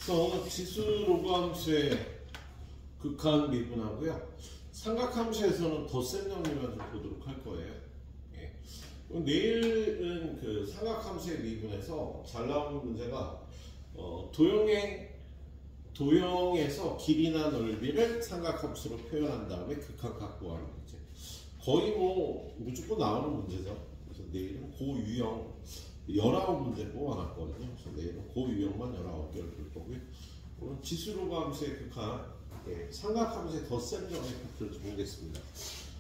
그래서 지수 로그 함수의 극한 미분하고요. 삼각함수에서는 덧셈 정리만 좀 보도록 할 거예요. 예. 내일은 그 삼각함수의 미분에서 잘 나오는 문제가 도형에서 길이나 넓이를 삼각함수로 표현한 다음에 극한 갖고 가는 문제. 거의 뭐 무조건 나오는 문제죠. 그래서 내일은 고유형 19문제 뽑아놨거든요. 그래서 내일은 고유형만 19개를 볼 거고요. 오늘 지수로그 함수의 극한, 삼각함수의 덧셈 정리 파트를 좀 보겠습니다.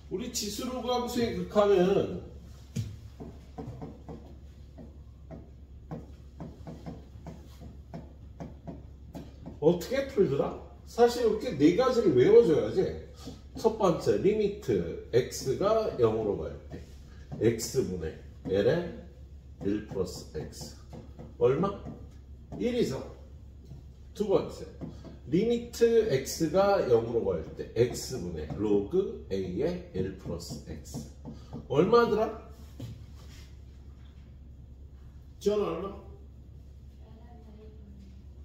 우리 지수로그 함수의 극한은 어떻게 풀더라? 사실 이렇게 네 가지를 외워줘야지. 첫 번째, 리미트 x가 0으로 갈 때 x분의 ln 1 플러스 x 얼마? 1이죠. 두 번째, 리미트 x가 0으로 갈 때 x분의 로그 a의 1 플러스 x 얼마더라? 지원 얼마?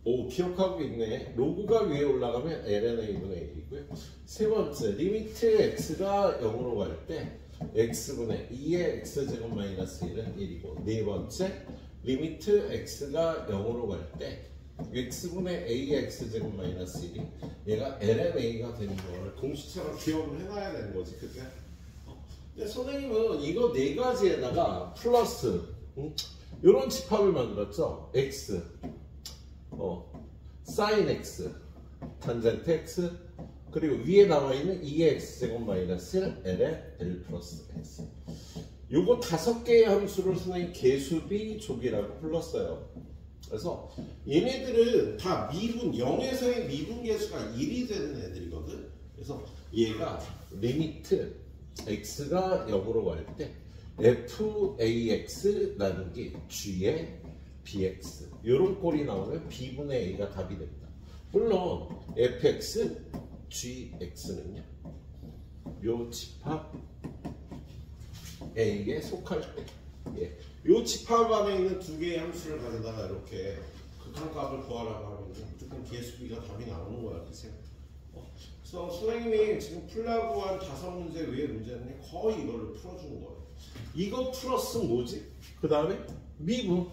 오, 기억하고 있네. 로그가 위에 올라가면 ln a분의 1이고요. 세 번째, 리미트 x가 0으로 갈 때 x분의 2의 x제곱 마이너스 1은 1이고, 네 번째, 리미트 x가 0으로 갈 때 x분의 a의 x제곱 마이너스 1이 얘가 ln a가 되는 거를 공식처럼 기억을 해놔야 되는 거지, 그때. 근데 선생님은 이거 네 가지에다가 플러스 이런 집합을 만들었죠. x sin x, 탄젠트 x, 그리고 위에 나와 있는 2의 x제곱 마이너스 1, l의 l 플러스 x. 요거 5개의 함수를 선생님 개수비 족이라고 불렀어요. 그래서 얘네들은 다 미분, 0에서의 미분 개수가 1이 되는 애들이거든. 그래서 얘가 리미트 x가 0으로 갈 때 fax 나누기 g의 bx 이런 꼴이 나오면 b분의 a가 답이 됩니다. 물론 fx, gx는요 요 집합 a에 속할 때, 요 집합 안에 있는 두 개의 함수를 가져다가 이렇게 극한값을 구하라고 하면 무조건 개수비가 답이 나오는 거야. 그래서 선생님이 지금 풀라고 한 5문제 외의 문제는 거의 이걸로 풀어주는 거예요. 이거 플러스 뭐지? 그 다음에 미분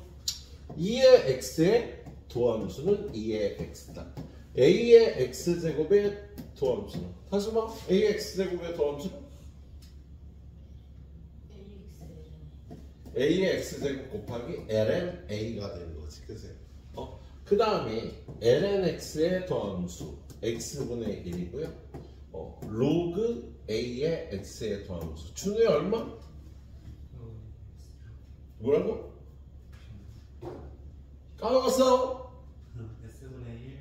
2의 x의 도함수는 2의 x다. a의 x제곱의 도함수는, 다시 봐, a의 x제곱의 도함수는 a의 x제곱 곱하기 ln a가 되는 거지, 그치? 그 다음에 ln x의 더함수 x분의 1이고요. 로그 a의 x의 더함수 준우에 얼마? 뭐라고? 까먹었어? S분의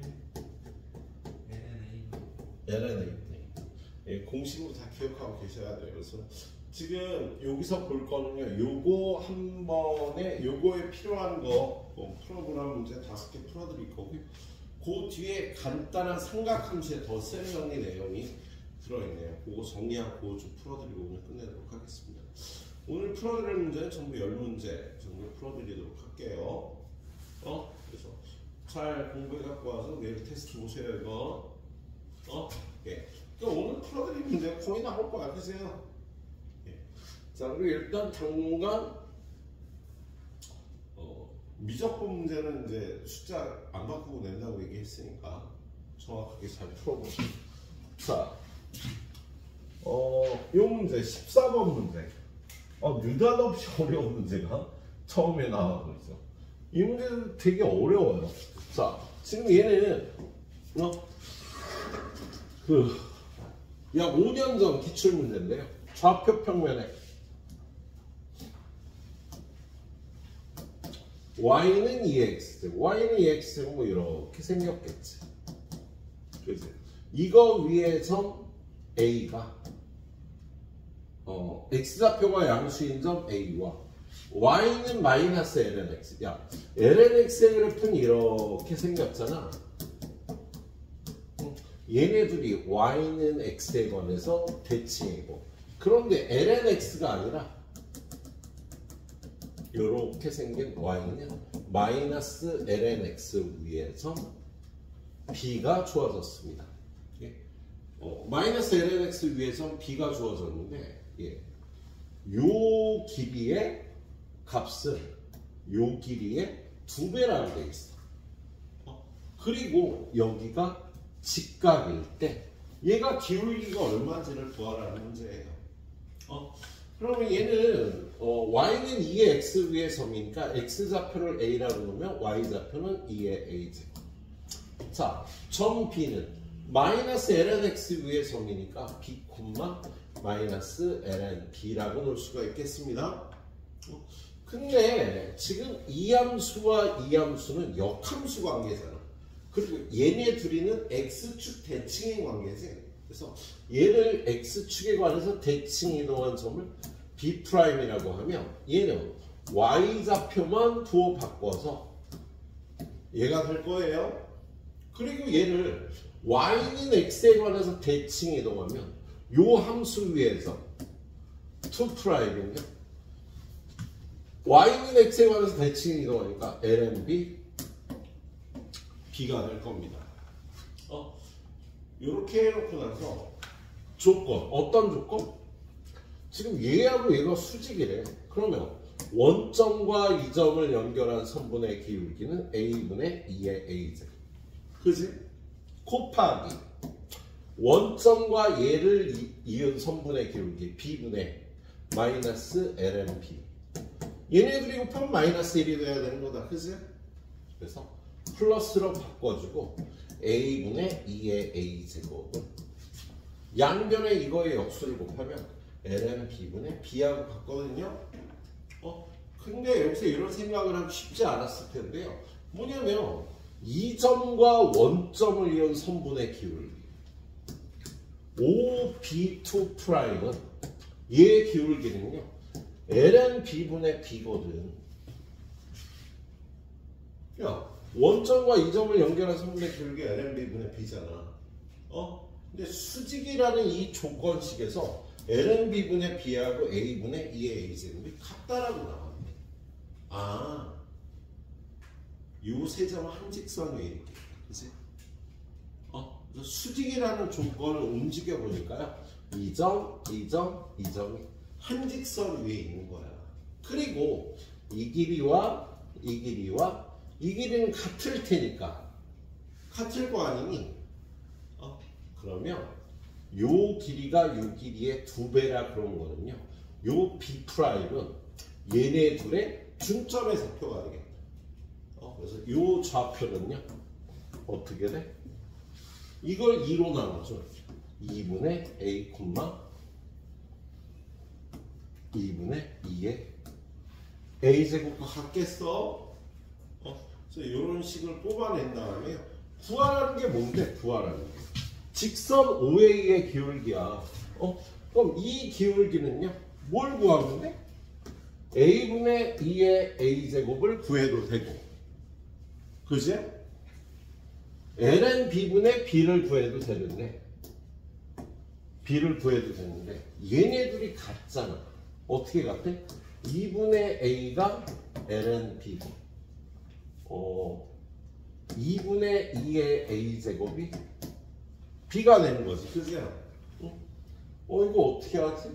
1 ln a. 공식으로 다 기억하고 계셔야 돼요. 그래서 지금 여기서 볼 거는요, 요거 한 번에 요거에 필요한 거 프로그램 문제 5개 풀어드릴 거고요. 그 뒤에 간단한 삼각함수의 덧셈 정리 내용이 들어있네요. 그거 정리하고 그거 좀 풀어드리고 오늘 끝내도록 하겠습니다. 오늘 풀어드릴 문제는 전부 10문제 정도 풀어드리도록 할게요. 그래서 잘 공부해 갖고 와서 내일 테스트 보세요, 이거. 예. 그러니까 오늘 풀어드릴 문제 거의 나올 거야, 그세요? 자, 그리고 일단 당분간 미적분 문제는 이제 숫자 안 바꾸고 낸다고 얘기했으니까 정확하게 잘 풀어보세요. 자, 이 문제 14번 문제. 느닷없이 어려운 문제가 처음에 나오고 있어. 이 문제는 되게 어려워요. 자, 지금 얘는 약 5년 전 기출 문제인데요. 좌표 평면에 y는 2x, y는 2x 뭐 이렇게 생겼겠지. 그치? 이거 위에 점 a가 x좌표가 양수인 점 a와 y는 마이너스 lnx. 야, lnx의 그래프는 이렇게 생겼잖아. 얘네들이 y는 x에 관해서 대칭이고, 그런데 lnx가 아니라 이렇게 생긴 y는 마이너스 lnx 위에 점 b가 주어졌습니다. 예. 마이너스 lnx 위에선 b가 주어졌는데 예. 요 길이의 값은 요 길이의 2배라고 되어 있어. 그리고 여기가 직각일 때 얘가 기울기가 얼마인지를 구하라는 문제예요. 그러면 얘는 y는 2의 x 위의 점이니까 x좌표를 a라고 놓으면 y좌표는 2의 a제곱. 자, 점 b는 마이너스 lnx 위의 점이니까 b, 마이너스 ln b라고 놓을 수가 있겠습니다. 근데 지금 이 함수와 이 함수는 역함수 관계잖아. 그리고 얘네 둘이는 x축 대칭의 관계지. 그래서 얘를 x축에 관해서 대칭 이동한 점을 b'이라고 하면 얘는 y좌표만 부호 바꿔서 얘가 될 거예요. 그리고 얘를 y는 x에 관해서 대칭 이동하면 요 함수 위에서 2'은요 y는 x에 관해서 대칭 이동하니까 lnb b가 될 겁니다. 이렇게 해놓고 나서 조건, 어떤 조건? 지금 얘하고 얘가 수직이래. 그러면 원점과 이 점을 연결한 선분의 기울기는 a분의 2의 a제곱. 그지? 곱하기 원점과 얘를 이은 선분의 기울기 b분의 마이너스 lnb. 얘네들이 곱하면 마이너스 1이 돼야 되는 거다. 그지? 그래서 플러스로 바꿔주고 a분의 2의 a제곱은 양변에 이거의 역수를 곱하면 ln b분의 b하고 같거든요. 근데 여기서 이런 생각을 하면 쉽지 않았을 텐데요. 뭐냐면 이 점과 원점을 이은 선분의 기울기 OB2'은 얘의 기울기는요 ln b분의 b거든. 야, 원점과 이 점을 연결한 선분의 기울기 ln b분의 b잖아. 근데 수직이라는 이 조건식에서 ln b분의 b하고 a분의 2의 a제곱이 같다라고 나왔네. 아, 요 세 점은 한 직선 위에 있게. 그치? 그래서 수직이라는 조건을 움직여 보니까요. 이 점, 이 점, 이 점이 한 직선 위에 있는 거야. 그리고 이 길이와 이 길이와 이 길이는 같을 테니까 같을 거 아니니? 그러면 요 길이가 요 길이의 2배라 그런 거는요. 요 B'은 얘네 둘의 중점의 좌표가 되겠다. 그래서 요 좌표는요. 어떻게 돼? 이걸 2로 나누죠. 2분의 A, 2분의 2의 A제곱과 같겠어? 그래서 이런 식을 뽑아낸 다음에 구하라는 게 뭔데? 구하라는 게 직선 OA의 기울기야. 그럼 이 기울기는요 뭘 구하면 돼? A분의 2의 A제곱을 구해도 되고, 그지? ln B분의 B를 구해도 되는데 B를 구해도 되는데 얘네들이 같잖아. 어떻게 같아? 2분의 A가 ln B고 2분의 2의 A제곱이 B가 되는 거지. 그지? 이거 어떻게 하지?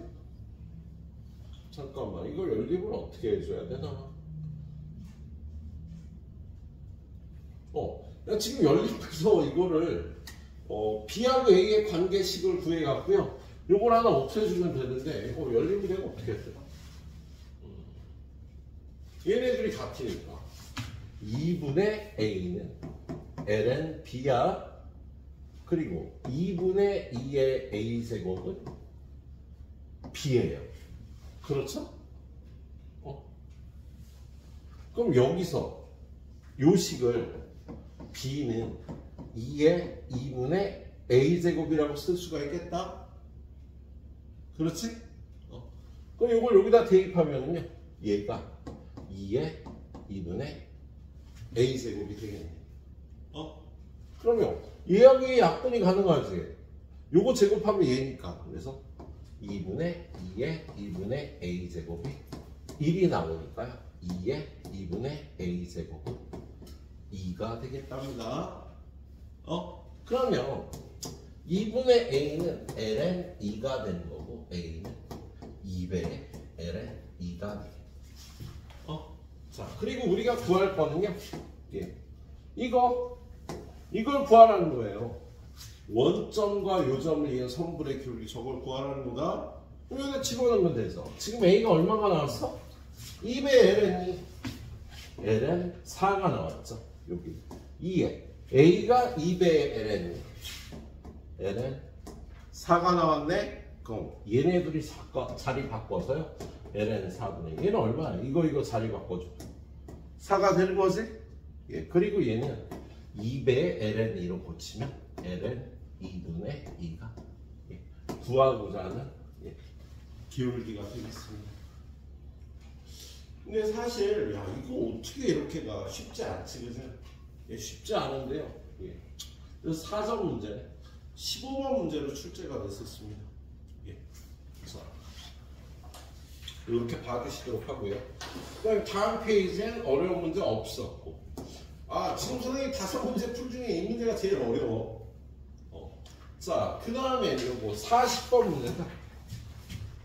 잠깐만, 이걸 연립을 어떻게 해줘야 되나? 나 지금 연립해서 이거를 B하고 A의 관계식을 구해갖고요. 이걸 하나 없애주면 되는데 이거 연립이 되면 어떻게 했더라? 얘네들이 같으니까 2분의 A는 ln B야. 그리고 2분의 2의 A제곱은 B예요. 그렇죠? 그럼 여기서 요 식을 B는 2의 2분의 A제곱이라고 쓸 수가 있겠다? 그렇지? 그럼 이걸 여기다 대입하면요 얘가 2의 2분의 A제곱이 되겠네. 그러면 얘하고 약분이 가능하지. 요거 제곱하면 얘니까. 그래서 2분의 2의 2분의 A제곱이 1이 나오니까요. 2의 2분의 A제곱은 2가 되겠답니다. 그러면 2분의 a는 ln 2가 되는 거고 a는 2배의 ln 2가 되겠다. 자, 그리고 우리가 구할 거는요. 예. 이걸 구하라는 거예요. 원점과 요점을 이은 선분의 기울기 저걸 구하라는 거다. 여기다 집어넣으면 돼서 지금 a가 얼마가 나왔어? 2배 ln 2 ln 4가 나왔죠. 여기 2에 a가 2배 ln ln 4가 나왔네. 그럼 얘네들이 자리 바꿔서요. ln 4분의 얘는 얼마야? 이거 자리 바꿔줘. 4가 되는 거지? 예. 그리고 얘는 2배의 ln 2로 고치면 ln 2분의 2가 예. 구하고자 하는 예. 기울기가 되겠습니다. 근데 사실 야 이거 어떻게 이렇게가 쉽지 않지 그죠? 예, 쉽지 않은데요. 예. 그래서 4점 문제 15번 문제로 출제가 됐었습니다. 예. 자, 이렇게 봐주시도록 하고요. 그다음 다음 페이지엔 어려운 문제 없었고 지금 선생님 5문제 풀 중에 이 문제가 제일 어려워. 자, 그 다음에 요거 40번 문제다.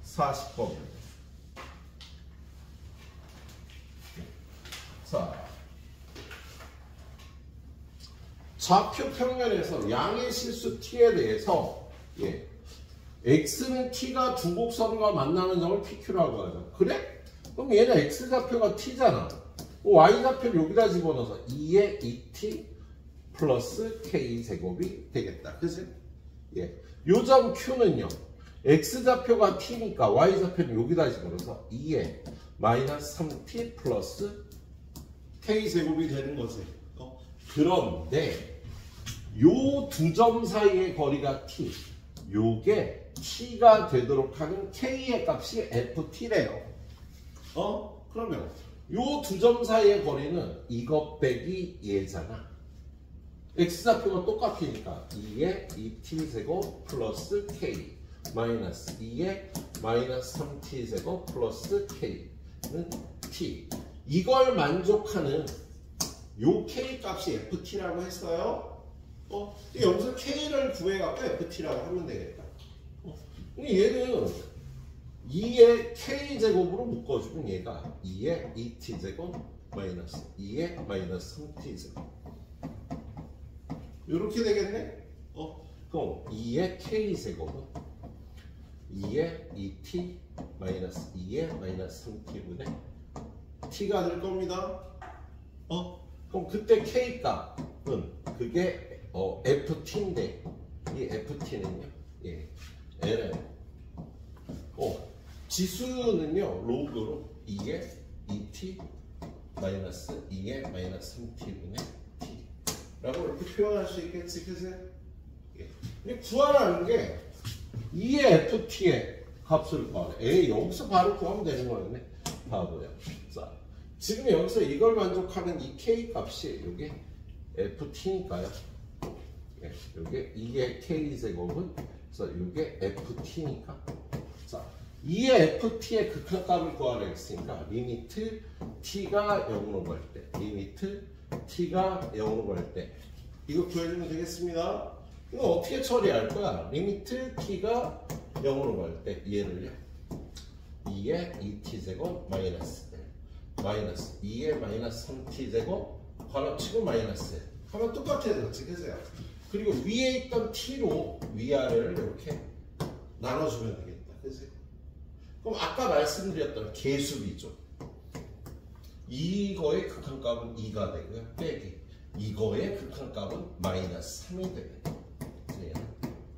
40번 문제. 자, 좌표 평면에서 양의 실수 t에 대해서 예, x는 t가 두 곡선과 만나는 점을 pq라고 하죠. 그래? 그럼 얘는 x좌표가 t잖아. y좌표를 여기다 집어넣어서 2의 2t 플러스 k제곱이 되겠다. 그치? 예. 요점 q는요. x좌표가 t니까 y좌표는 여기다 집어넣어서 2의 마이너스 3t 플러스 k제곱이 되는 거지. 그런데 요 두 점 사이의 거리가 t, 요게 t가 되도록 하는 k의 값이 ft래요. 그러면 요 두 점 사이의 거리는 이것 빼기 얘잖아. x좌표가 똑같으니까 2의 2t제곱 플러스 k 마이너스 2의 마이너스 3t제곱 플러스 k는 t. 이걸 만족하는 요 k 값이 ft라고 했어요. 여기서 k를 구해갖고 ft라고 하면 되겠다. 근데 얘는 2의 k제곱으로 묶어주면 얘가 2의 2t제곱 마이너스 2의 마이너스 3t제곱 이렇게 되겠네. 그럼 2의 k제곱은 2의 2t 마이너스 2의 마이너스 3t분의 t가 될 겁니다. 그럼 그때 k 값은 그게 ft인데 이 ft는요 예, ln 지수는요 로그로 2의 2t 마이너스 2의 마이너스 3t분의 t 라고 이렇게 표현할 수 있겠지. 그치? 예. 구하라는 게 2의 ft의 값을 구하래. 여기서 바로 구하면 되는 거였네. 바보야. 자, 지금 여기서 이걸 만족하는 이 k 값이 이게 ft니까요. 예, 이게 2의 k제곱은 그래서 이게 ft니까. 자, 2의 ft의 극한값을 구하라 했으니까 리미트 t가 0으로 갈 때, 리미트 t가 0으로 갈 때 이거 구해주면 되겠습니다. 이거 어떻게 처리할 거야? 리미트 t가 0으로 갈 때 얘를요 2의 2t제곱 마이너스 1 마이너스 2의 마이너스 3t제곱 괄호치고 마이너스 1 하면 똑같아졌지. 그죠? 그리고 위에 있던 t로 위아래를 이렇게 나눠주면 되겠다. 그죠? 그럼 아까 말씀드렸던 개수비죠. 이거의 극한값은 2가 되고요. 빼기 이거의 극한값은 마이너스 3이 되겠다.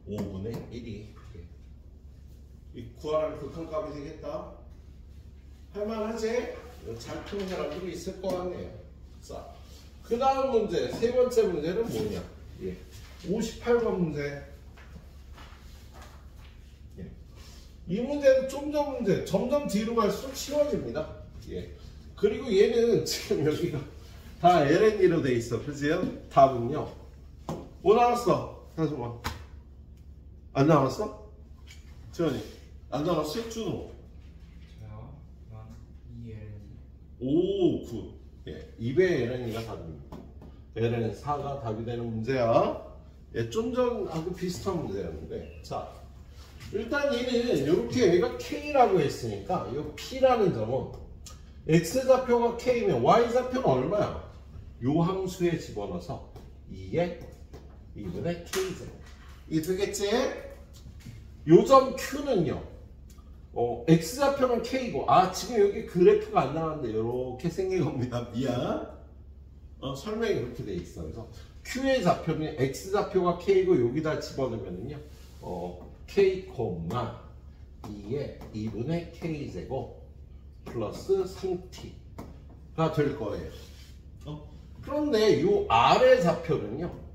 5분의 1이 이 구하라는 극한값이 되겠다. 할만하지? 잘 푸는 사람들이 있을 것 같네요. 자, 그 다음 문제, 세 번째 문제는 뭐냐? 예. 58번 문제. 예. 이 문제는 좀 전 문제, 점점 뒤로 갈수록 쉬워집니다. 예. 그리고 얘는 지금 여기가 다 LNE로 돼 있어. 그지요? 답은요. 뭐 나왔어? 다솜아. 안 나왔어? 지원이. 안 나왔어? 준호. 저요? 2L 오, 9. 예. 2배의 LNE가 답입니다. LN 4가 답이 되는 문제야. 예, 좀 전하고 비슷한 문제였는데, 자, 일단 얘는 이렇게 얘가 K라고 했으니까 이 P라는 점은 X좌표가 K면 Y좌표는 얼마야? 요 함수에 집어넣어서 2의 2분의 K제곱. 이게 되겠지? 요 점 Q는요, X좌표는 K고, 지금 여기 그래프가 안 나왔는데 이렇게 생긴 겁니다. 미안. 설명이 그렇게 돼 있어. 그래서 Q의 좌표는 X좌표가 K고 여기다 집어넣으면요, K, 2의 2분의 K제곱 플러스 3T가 될 거예요. 그런데 이 아래 좌표는요,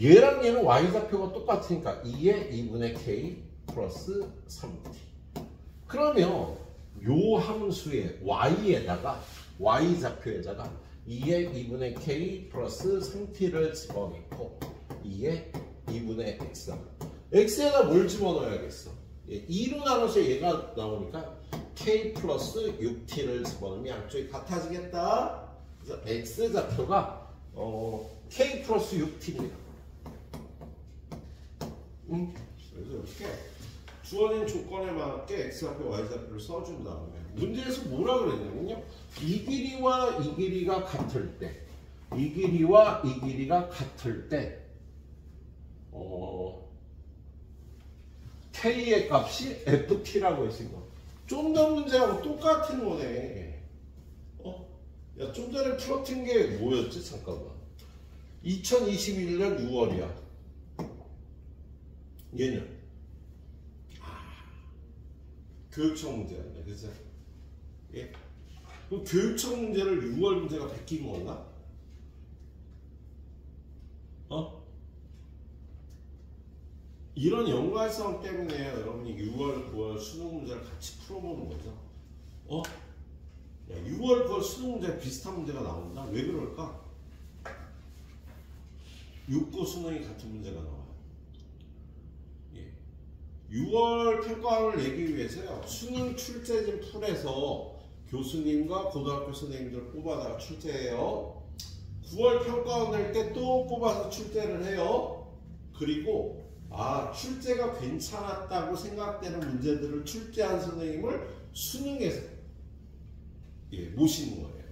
얘랑 얘는 Y좌표가 똑같으니까 2의 2분의 K 플러스 3T. 그러면 요 함수의 Y에다가 Y좌표에다가 2의 2분의 K 플러스 3T를 집어넣고 2의 2분의 X. X에다 뭘 집어넣어야겠어? 2로 나눠서 얘가 나오니까 K 플러스 6T를 집어넣으면 양쪽이 같아지겠다. 그래서 X좌표가 K 플러스 6T입니다. 그래서 이렇게 주어진 조건에 맞게 X좌표, Y좌표를 써준 다음에 문제에서 뭐라 그랬냐면요, 이 길이와 이 길이가 같을 때, 이 길이와 이 길이가 같을 때 K의 값이 FT라고 했으니까 좀 더 문제하고 똑같은 거네. 야, 좀 전에 풀었던 게 뭐였지? 잠깐만. 2021년 6월이야. 얘는 교육청 문제였네. 그래서 그 교육청 문제를 6월 문제가 베낀 건가? 이런 연관성 때문에 여러분이 6월, 9월 수능 문제를 같이 풀어보는 거죠. 야, 6월, 9월 수능 문제 비슷한 문제가 나온다? 왜 그럴까? 6, 9 수능이 같은 문제가 나와요. 6월 평가원을 내기 위해서요, 수능 출제진 풀에서 교수님과 고등학교 선생님들 뽑아다가 출제해요. 9월 평가원 낼 때 또 뽑아서 출제를 해요. 그리고 출제가 괜찮았다고 생각되는 문제들을 출제한 선생님을 수능에서 모시는 거예요.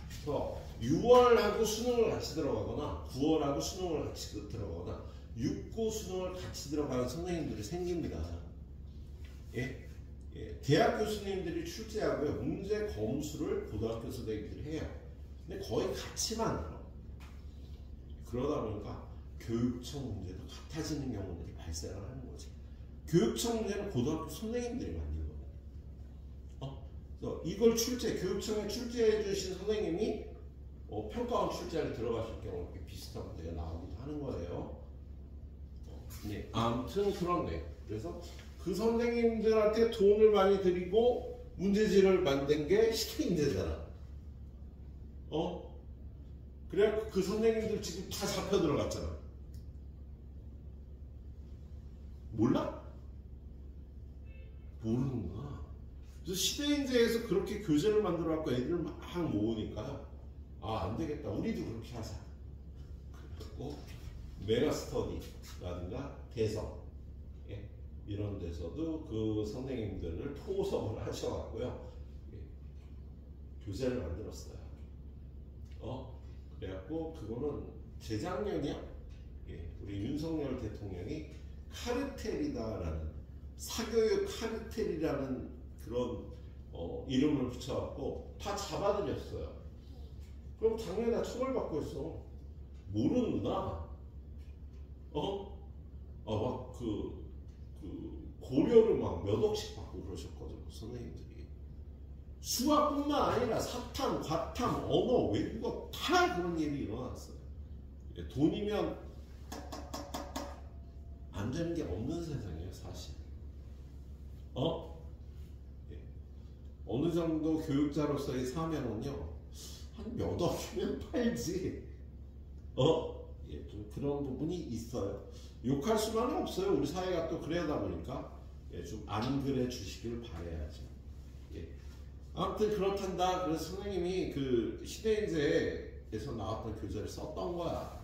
그래서 6월하고 수능을 같이 들어가거나 9월하고 수능을 같이 들어가거나 6, 9 수능을 같이 들어가는 선생님들이 생깁니다. 대학 교수님들이 출제하고요, 문제 검수를 고등학교 선생님들이 해요. 근데 거의 같이 만들어. 그러다 보니까 교육청 문제도 같아지는 경우들이 발생을 하는 거지. 교육청 문제는 고등학교 선생님들이 만들거든. 그래서 이걸 교육청에 출제해 주신 선생님이 평가원 출제를 들어가실 경우 이렇게 비슷한 문제가 나오기도 하는 거예요. 아무튼 그렇네요. 그래서 그 선생님들한테 돈을 많이 들이고 문제지를 만든 게 시대인재잖아. 그래 그 선생님들 지금 다 잡혀 들어갔잖아. 몰라? 모르는구나. 그래서 시대인재에서 그렇게 교재를 만들어 갖고 애들을 막 모으니까 안 되겠다, 우리도 그렇게 하자. 그래갖고 메가스터디라든가 대성 이런 데서도 그 선생님들을 포섭을 하셔갖고요, 교재를 만들었어요. 그래갖고 그거는 재작년이야. 우리 윤석열 대통령이 카르텔이다라는, 사교육 카르텔이라는 그런 이름을 붙여갖고 다 잡아들였어요. 그럼 당연히 다 처벌받고 있어. 모르는구나. 막 고려를 막 몇 억씩 받고 그러셨거든, 선생님들이. 수학뿐만 아니라 사탐, 과탐, 언어, 외국어 다 그런 일이 일어났어요. 돈이면 안 되는 게 없는 세상이에요, 사실. 어느 정도 교육자로서의 사명은요, 한 몇 억이면 팔지. 좀 그런 부분이 있어요. 욕할 수만은 없어요. 우리 사회가 또 그러다 보니까 좀 안 그래 주시길 바라야죠. 아무튼 그렇단다. 그래서 선생님이 그 시대인재에서 나왔던 교재를 썼던 거야.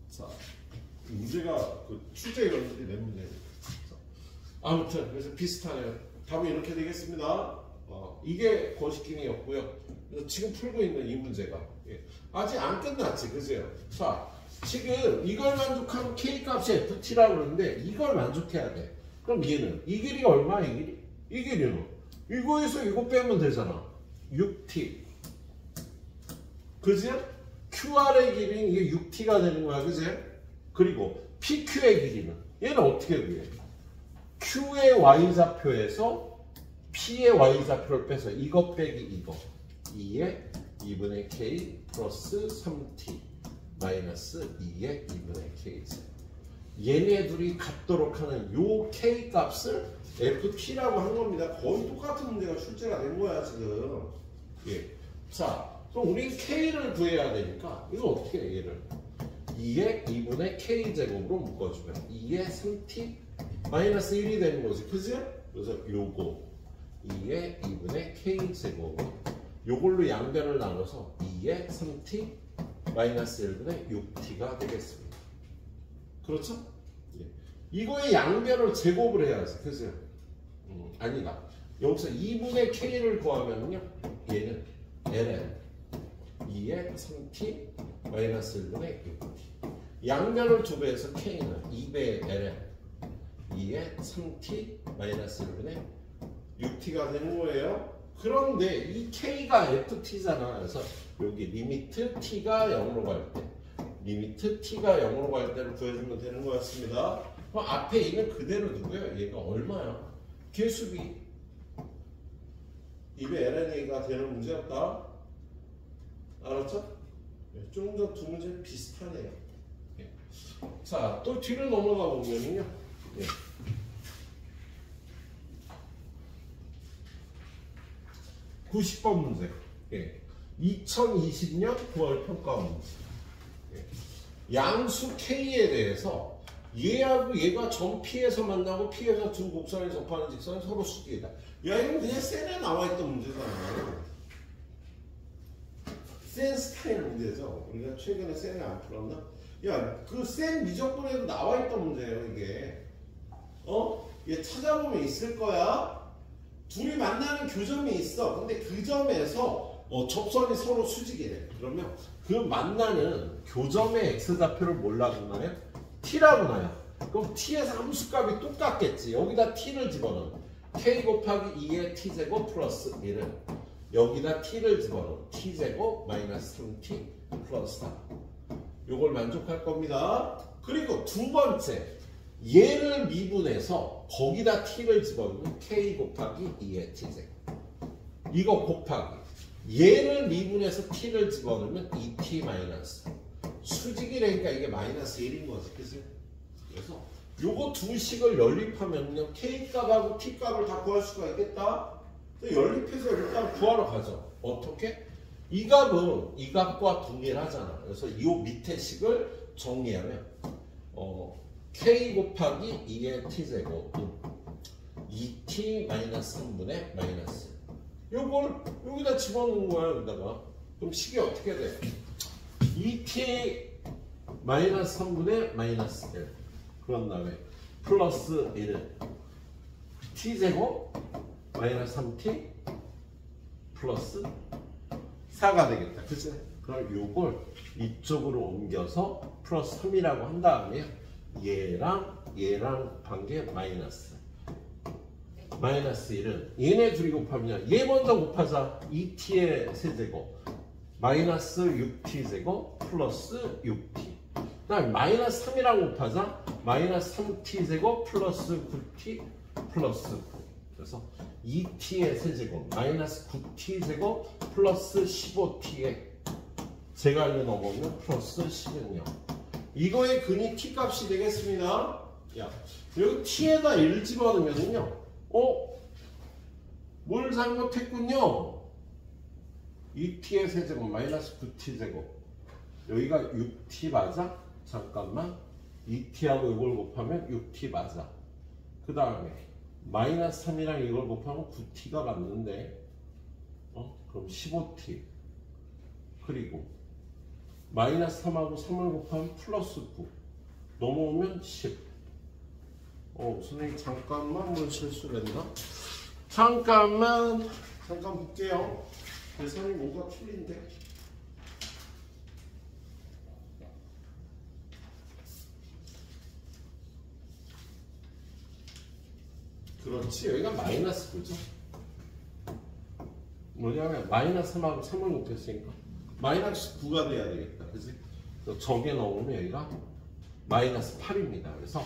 자, 문제가 그 출제 이론들이 몇 문제니까. 아무튼 그래서 비슷하네요. 답은 이렇게 되겠습니다. 이게 거시기이었고요. 그래서 지금 풀고 있는 이 문제가 아직 안 끝났지, 그죠? 자, 지금 이걸 만족하면 k 값이 ft라고 그러는데 이걸 만족해야 돼. 그럼 얘는 이 길이가 얼마야? 이 길이? 이 길이는 이거에서 이거 빼면 되잖아. 6t. 그지? QR의 길이는 이게 6t가 되는 거야, 그지? 그리고 PQ의 길이는 얘는 어떻게 구해? Q의 y좌표에서 P의 y좌표를 빼서 이거 빼기 이거 2의 2분의 k 플러스 3t 마이너스 2의 2분의 k제. 얘네 둘이 같도록 하는 요 k 값을 ft라고 한 겁니다. 거의 똑같은 문제가 출제가 된 거야 지금. 자, 그럼 우린 k를 구해야 되니까 이거 어떻게 해? 얘를 2의 2분의 k제곱으로 묶어주면 2의 3t 마이너스 1이 되는 거지, 그지? 그래서 요거 2의 2분의 k제곱 요걸로 양변을 나눠서 2의 3t 마이너스 1분의 6t가 되겠습니다. 그렇죠? 이거의 양변을 제곱을 해야지, 그죠? 아니다. 여기서 2분의 k를 구하면요 얘는 ln 2의 3t 마이너스 1분의 6t. 양변을 2배해서 k는 2배의 ln 2의 3t 마이너스 1분의 6t가 되는 거예요. 그런데 이 k가 ft잖아. 그래서 여기 리미트 t가 0으로 갈 때, 리미트 t가 0으로 갈 때를 구해주면 되는 거였습니다. 그럼 앞에 있는 그대로 두고요. 얘가 얼마야? 개수비 2배 lnA가 되는 문제였다. 알았죠? 좀 더 두 문제 비슷하네요. 자, 또 뒤로 넘어가 보면요. 90번 문제. 2020년 9월 평가원 문제. 양수 K에 대해서 얘하고 얘가 점 P에서 만나고 P에서 두 곡선을 접하는 직선은 서로 수직이다. 야, 이건 그냥 셀에 나와있던 문제잖아. 센 스타일 문제죠. 우리가 최근에 셀을 안 풀었나? 야, 그 센 미적분에도 나와있던 문제예요, 이게. 얘 찾아보면 있을 거야. 둘이 만나는 교점이 있어. 근데 그 점에서 접선이 서로 수직이래. 그러면 그 만나는 교점의 x좌표를 뭐라고 나요? t라고 나요. 그럼 t에서 함수값이 똑같겠지. 여기다 t를 집어넣으면 k 곱하기 2의 t제곱 플러스 1은 여기다 t를 집어넣으면 t제곱 마이너스 3t 플러스 4. 요걸 만족할 겁니다. 그리고 두 번째, 얘를 미분해서 거기다 t를 집어넣으면 k 곱하기 2의 t제곱. 이거 곱하기 얘를 미분해서 t를 집어넣으면 2t 마이너스. 수직이라니까 이게 마이너스 1인 거지, 그치? 그래서 요거 두 식을 연립하면요 k 값하고 t 값을 다 구할 수가 있겠다. 연립해서 일단 구하러 가죠. 어떻게? 이 값은 이 값과 동일하잖아. 그래서 이 밑에 식을 정리하면 k 곱하기 2의 t제곱은 2t 마이너스 3분의 마이너스. 요걸 여기다 집어넣는 거야, 여기다가. 그럼 식이 어떻게 돼? 2t 마이너스 3분의 마이너스 1. 그런 다음에 플러스 1은 t제곱 마이너스 3t 플러스 4가 되겠다. 그치? 그럼 요걸 이쪽으로 옮겨서 플러스 3이라고 한 다음에 얘랑 반개 마이너스 1은 얘네 둘이 곱하면 얘 먼저 곱하자. 2t의 세제곱 마이너스 6t제곱 플러스 6t. 그 다음에 마이너스 3이랑 곱하자. 마이너스 3t제곱 플러스 9t 플러스 9. 그래서 2t의 세제곱 마이너스 9t제곱 플러스 15t의 제갈로 넘어오면 플러스 10은요. 이거의 근이 t 값이 되겠습니다. 야, 여기 t에다 1 집어넣으면요. 뭘 잘못했군요. 2t의 세제곱 마이너스 9t제곱. 여기가 6t 맞아? 잠깐만. 2t하고 이걸 곱하면 6t 맞아. 그 다음에 마이너스 3이랑 이걸 곱하면 9t가 맞는데 그럼 15t 그리고 마이너스 3하고 3을 곱하면 플러스 9 넘어오면 10. 선생님 잠깐만 뭘 실수를 했나? 잠깐 볼게요. 계산이 뭔가 틀린데? 그렇지, 여기가 마이너스 9죠. 뭐냐면 마이너스 3하고 3을 곱했으니까 마이너스 9가 돼야 되겠다. 그치? 그래서 저게 넣으면 여기가 마이너스 8입니다. 그래서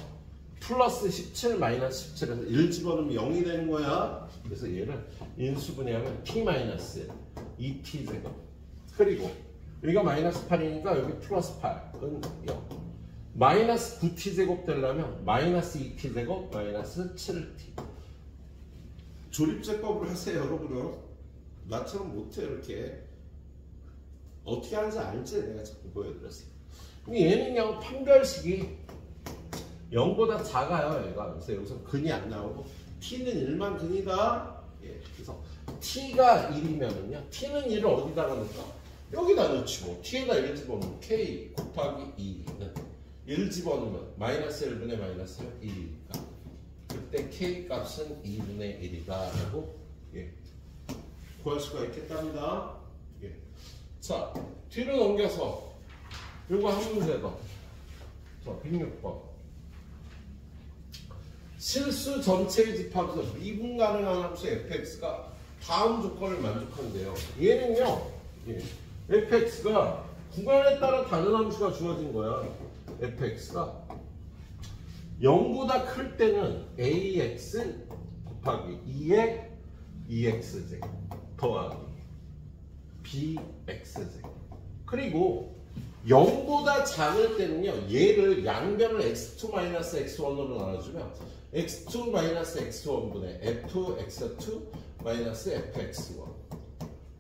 플러스 17 마이너스 17에서 1 집어넣으면 0이 되는 거야. 그래서 얘를 인수분해하면 t 마이너스 2t 제곱. 그리고 여기가 마이너스 8이니까 여기 플러스 8은 0. 마이너스 9t 제곱 되려면 마이너스 2t 제곱 마이너스 7t. 조립제법으로 하세요, 여러분은. 나처럼 못해 이렇게. 어떻게 하는지 알지? 내가 자꾸 보여드렸어요. 얘는요, 판별식이 0보다 작아요, 얘가. 그래서 여기서 근이 안 나오고 t는 1만 근이다. 예, 그래서 t가 1이면은요, t는 1을 어디다가 넣을까? 여기다 넣지 뭐. t에다 1 집어넣으면 k 곱하기 2는 1 집어넣으면 마이너스 1분의 마이너스 1이니까 그때 k 값은 2분의 1이다 라고 예, 구할 수가 있겠답니다. 예. 자, 뒤로 넘겨서 요거 한 문제 더. 자, 106번. 실수 전체의 집합에서 미분 가능한 함수 fx가 다음 조건을 만족한대요. 얘는요, 예, fx가 구간에 따라 다른 함수가 주어진 거야. fx가 0보다 클 때는 ax 곱하기 2의 2x제곱 더하기 bx제곱. 그리고 0보다 작을 때는요, 얘를 양변을 x2-x1으로 나눠주면 x2-x1분의 fx2 fx1.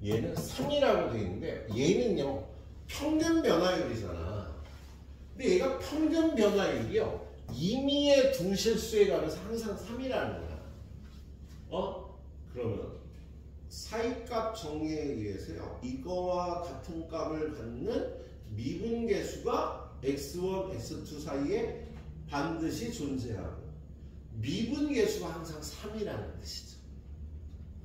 얘는 3이라고 되어 있는데 얘는요, 평균 변화율이잖아. 근데 얘가 평균 변화율이요, 임의의 두 실수에 가면서 항상 3이라는 거야. 그러면 사이값 정의에 의해서요, 이거와 같은 값을 갖는 미분계수가 x1, x2 사이에 반드시 존재하고 미분계수가 항상 3이라는 뜻이죠.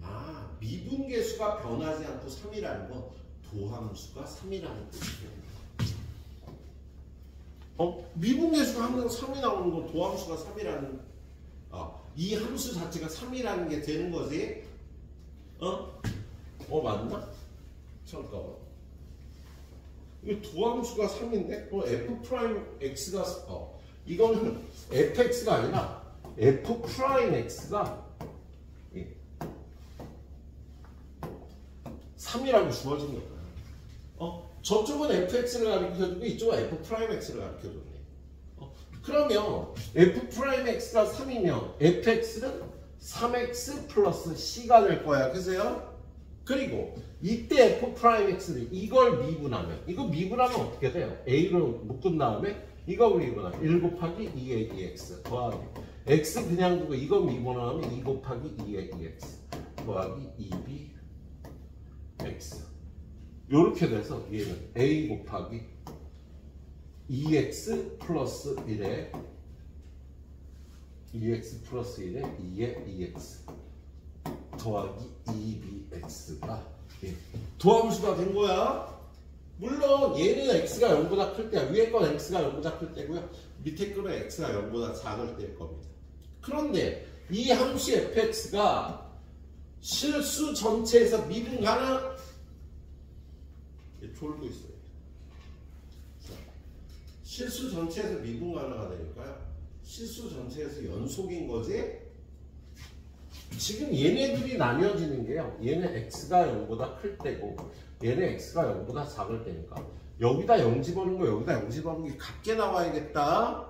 아, 미분계수가 변하지 않고 3이라는 건 도함수가 3이라는 뜻이에요. 미분계수가 항상 3이 나오는 건 도함수가 3이라는, 이 함수 자체가 3이라는 게 되는 거지? 맞나? 잠깐만. 이거 도함수가 3인데? f 프라임 x가, 이거는 fx가 아니라 f 프라임 x가 3이라고 주어진 거야. 저쪽은 fx를 가르쳐주고 이쪽은 f 프라임 x를 가르쳐줬네. 그러면 f 프라임 x가 3이면 fx는 3x 플러스 c가 될 거야. 그세요? 그리고 이때 f 프라임 x를 이걸 미분하면, 이거 미분하면 어떻게 돼요? a로 묶은 다음에 이거 미분하면 1 곱하기 2의 2x 더하기 x 그냥 두고 이거 미분하면 2 곱하기 2의 2x 더하기 2b x. 요렇게 돼서 얘는 a 곱하기 2x 플러스 1에 2x 플러스 1에 2의 2x 더하기 2bx가 도함수가 된 거야. 물론 얘는 x가 0보다 클 때야. 위에 건 x가 0보다 클 때고요. 밑에 거는 x가 0보다 작을 때일 겁니다. 그런데 이 함수 fx가 실수 전체에서 미분 가능? 졸고 있어요. 실수 전체에서 미분 가능하가 되니까요. 실수 전체에서 연속인 거지. 지금 얘네들이 나뉘어지는 게요, 얘는 x가 0보다 클 때고 얘는 x가 0보다 작을 때니까 여기다 0 집어넣은 거 여기다 0 집어넣은 게 같게 나와야겠다.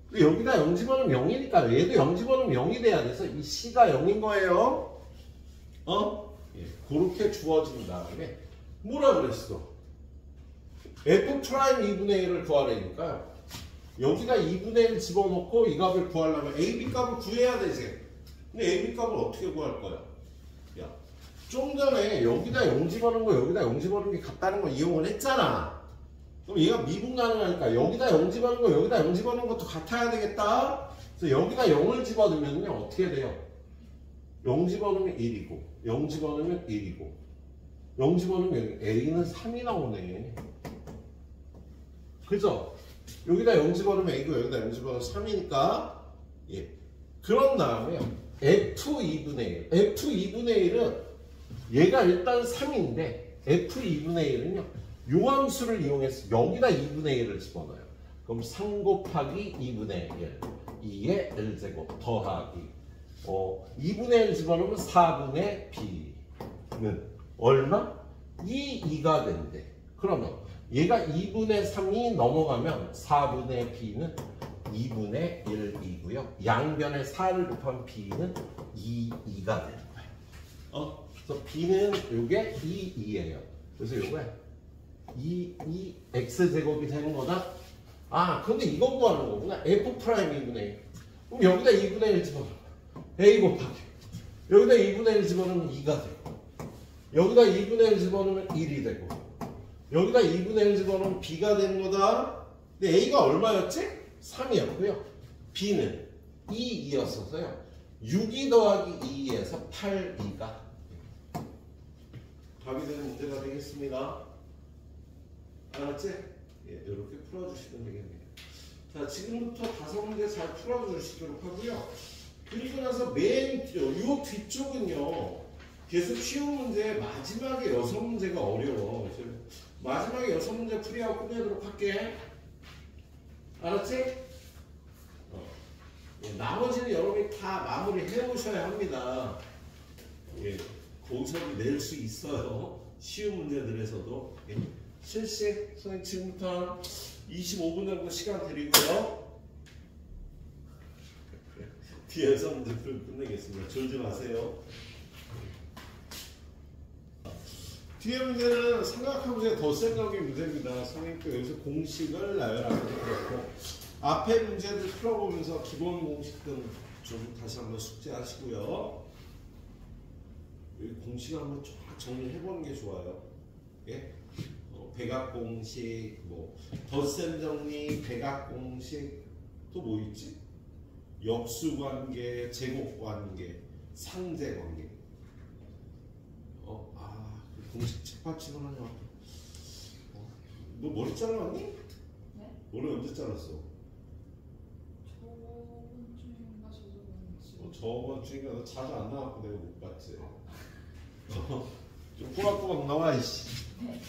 근데 여기다 0 집어넣으면 0이니까 얘도 0 집어넣으면 0이 돼야 돼서 이 c가 0인 거예요. 그렇게 주어진 다음에 뭐라 그랬어? f 프라임 2분의 1을 구하라니까 여기다 2분의 1 집어넣고 이 값을 구하려면 ab 값을 구해야 되지. 근데 ab 값을 어떻게 구할 거야? 야, 좀 전에 여기다 0 집어넣은 거 여기다 0 집어넣은 게 같다는 거 이용을 했잖아. 그럼 얘가 미분 가능하니까 여기다 0 집어넣은 거 여기다 0 집어넣은 것도 같아야 되겠다. 그래서 여기다 0을 집어넣으면요 어떻게 돼요? 0 집어넣으면 1이고 0 집어넣으면 1이고 0 집어넣으면 A는 3이 나오네. 그죠? 여기다 0 집어넣으면 A고 여기다 0 집어넣으면 3이니까 예. 그런 다음에 F2분의 1 F2분의 1은 얘가 일단 3인데 F2분의 1은요 요 함수를 이용해서 여기다 2분의 1을 집어넣어요. 그럼 3 곱하기 2분의 1 2의 L제곱 더하기 2분의 1 집어넣으면 4분의 B는 얼마? 2가 된대. 그러면 얘가 2분의 3이 넘어가면 4분의 B는 2분의 1이고요. 양변에 4를 곱하면 B는 2가 되는 거예요. 그래서 B는 요게 2예요. 그래서 요게 2X제곱이 되는 거다. 아, 근데 이거 구하는 거구나. F 프라임 2분의 1. 그럼 여기다 2분의 1 집어넣어. A 곱하기. 여기다 2분의 1 집어넣으면 2가 되고. 여기다 2분의 1 집어넣으면 1이 되고. 여기다 2분의 1 집어넣으면 B가 되는 거다. 근데 A가 얼마였지? 3이었고요. B는 2였어서요. 6이 더하기 2에서 8, 2가 답이 되는 문제가 되겠습니다. 알았지? 예, 이렇게 풀어주시면 되겠네요. 자, 지금부터 5문제 잘 풀어주시도록 하고요. 그리고 나서 요 뒤쪽은요. 계속 쉬운 문제 마지막에 6문제가 어려워. 마지막에 6문제 풀이하고 끝내도록 할게. 알았지? 예, 나머지는 여러분이 다 마무리 해오셔야 합니다. 예, 거기서도 낼 수 있어요. 쉬운 문제들에서도. 예. 실시 선생님 지금부터 한 25분 정도 시간 드리고요. 뒤에서 문제 끝내겠습니다. 졸지 마세요. 뒤에 문제는 삼각형 문제 더 생각의 문제입니다. 선생님도 여기서 공식을 나열하는 게 그렇고 앞에 문제들 풀어보면서 기본 공식들 좀 다시 한번 숙제하시고요. 여기 공식 한번 쫙 정리해보는 게 좋아요. 예? 백악공식, 뭐 덧셈 정리, 백악공식 또 뭐 있지? 역수관계, 제곱관계, 상제관계. 그 공식 책받침을 하냐? 너 머리 잘랐니? 네? 머리 언제 잘랐어? 저번 주인가 너 자주 안 나왔고 내가 못 봤지. 좀 꼬박꼬박 나와 이씨. 네.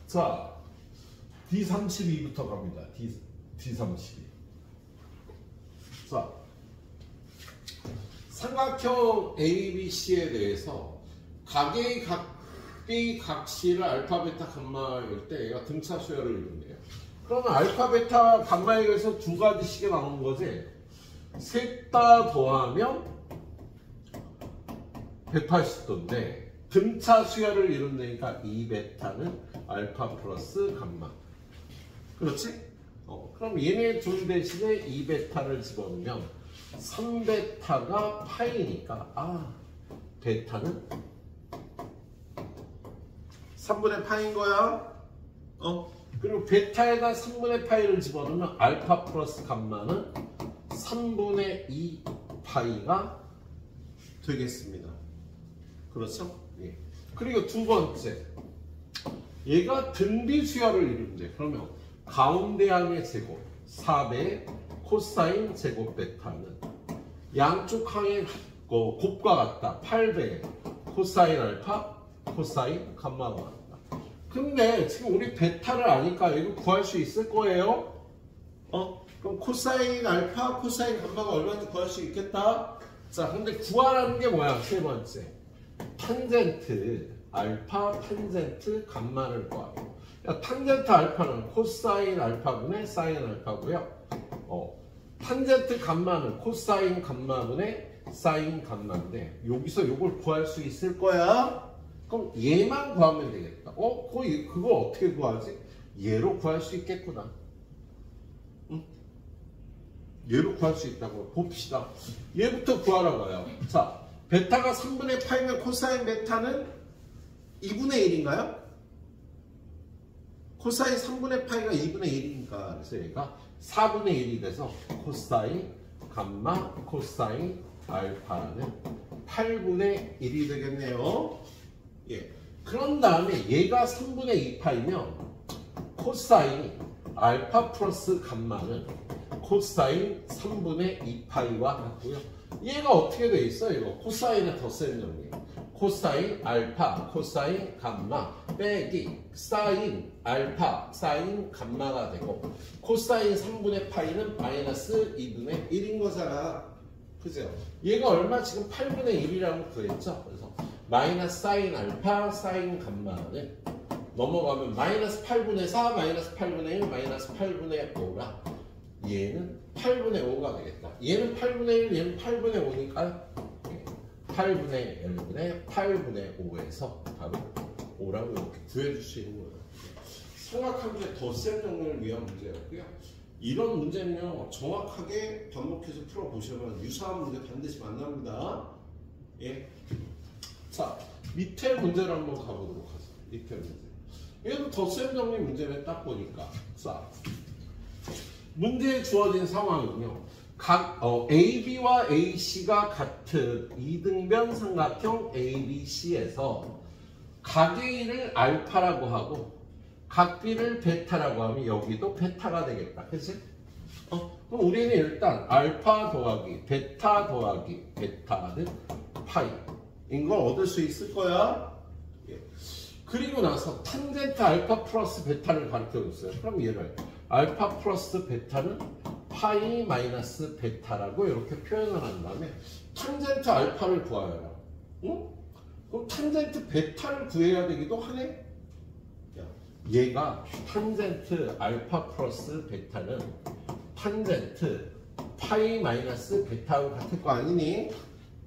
자, D32부터 갑니다. D32. 자, 삼각형 ABC에 대해서 각의 각비 각시를 알파, 베타, 감마일 때 얘가 등차 수열을 이룬대요. 그러면 알파, 베타, 감마에 의해서 두 가지씩이 나오는 거지. 셋 다 더하면 180도인데 등차 수열을 이룬다니까 이 베타는 알파 플러스 감마. 그렇지? 그럼 얘네 둘 대신에 이 베타를 집어넣으면 3베타가 파이니까 베타는 3분의 파인 거야. 그리고 베타에다 3분의 파이를 집어넣으면 알파 플러스 감마는 3분의 2 파이가 되겠습니다. 그렇죠? 예. 그리고 두 번째, 얘가 등비 수열을 이룬대. 그러면 가운데 항의 제곱 4배 코사인 제곱 베타는 양쪽 항의 곱과 같다. 8배 코사인 알파 코사인 감마가 같다. 근데 지금 우리 베타를 아니까 이거 구할 수 있을 거예요. 그럼 코사인 알파 코사인 감마가 얼마인지 구할 수 있겠다. 자, 근데 구하라는 게 뭐야? 세 번째, 탄젠트 알파 탄젠트 감마를 구하고. 탄젠트 알파는 코사인 알파분의 사인 알파고요. 탄젠트 감마는 코사인 감마분의 사인 감마인데 여기서 이걸 구할 수 있을 거야. 그럼 얘만 구하면 되겠다. 그걸 어떻게 구하지? 얘로 구할 수 있겠구나. 응? 얘로 구할 수 있다고 봅시다. 얘부터 구하라고 해요. 자, 베타가 3분의 파이면 코사인 베타는 2분의 1인가요? 코사인 3분의 파이가 2분의 1이니까 그래서 얘가 4분의 1이 돼서 코사인 감마 코사인 알파는 8분의 1이 되겠네요. 예. 그런 다음에 얘가 3분의 2파이면 코사인 알파 플러스 감마는 코사인 3분의 2파이와 같고요. 얘가 어떻게 돼 있어요? 이거 코사인의 덧셈 정리. 코사인 알파, 코사인 감마 빼기 사인 알파, 사인 감마가 되고 코사인 3분의 파이는 마이너스 2분의 1인 거잖아. 그죠? 얘가 얼마? 지금 8분의 1이라고 구했죠? 그래서 마이너스 사인 알파, 사인 감마는 넘어가면 마이너스 8분의 4, 마이너스 8분의 1, 마이너스 8분의 5라 얘는 8분의 5가 되겠다. 얘는 8분의 1, 얘는 8분의 5니까 8분의 1분의 8분의 5에서 답은 5라고 이렇게 구해줄 수 있는 거예요. 삼각함수의 덧셈 정리를 위한 문제였고요. 이런 문제는요 정확하게 반복해서 풀어보시면 유사한 문제 반드시 만납니다. 예. 자 밑에 문제를 한번 가보도록 하죠. 밑에 문제. 얘도 덧셈 정리 문제를 딱 보니까 자 문제에 주어진 상황은요. 각 AB와 AC가 같은 이등변 삼각형 ABC에서 각 A를 알파라고 하고 각 B를 베타라고 하면 여기도 베타가 되겠다. 그치? 그럼 우리는 일단 알파 더하기 베타 더하기 베타는 파이인 걸 얻을 수 있을 거야. 예. 그리고 나서 탄젠트 알파 플러스 베타를 가르쳐 줬어요. 그럼 얘를 알파 플러스 베타는 파이 마이너스 베타라고 이렇게 표현을 한 다음에 탄젠트 알파를 구하여라. 응? 그럼 탄젠트 베타를 구해야 되기도 하네? 야, 얘가 탄젠트 알파 플러스 베타는 탄젠트 파이 마이너스 베타하고 같을 거 아니니?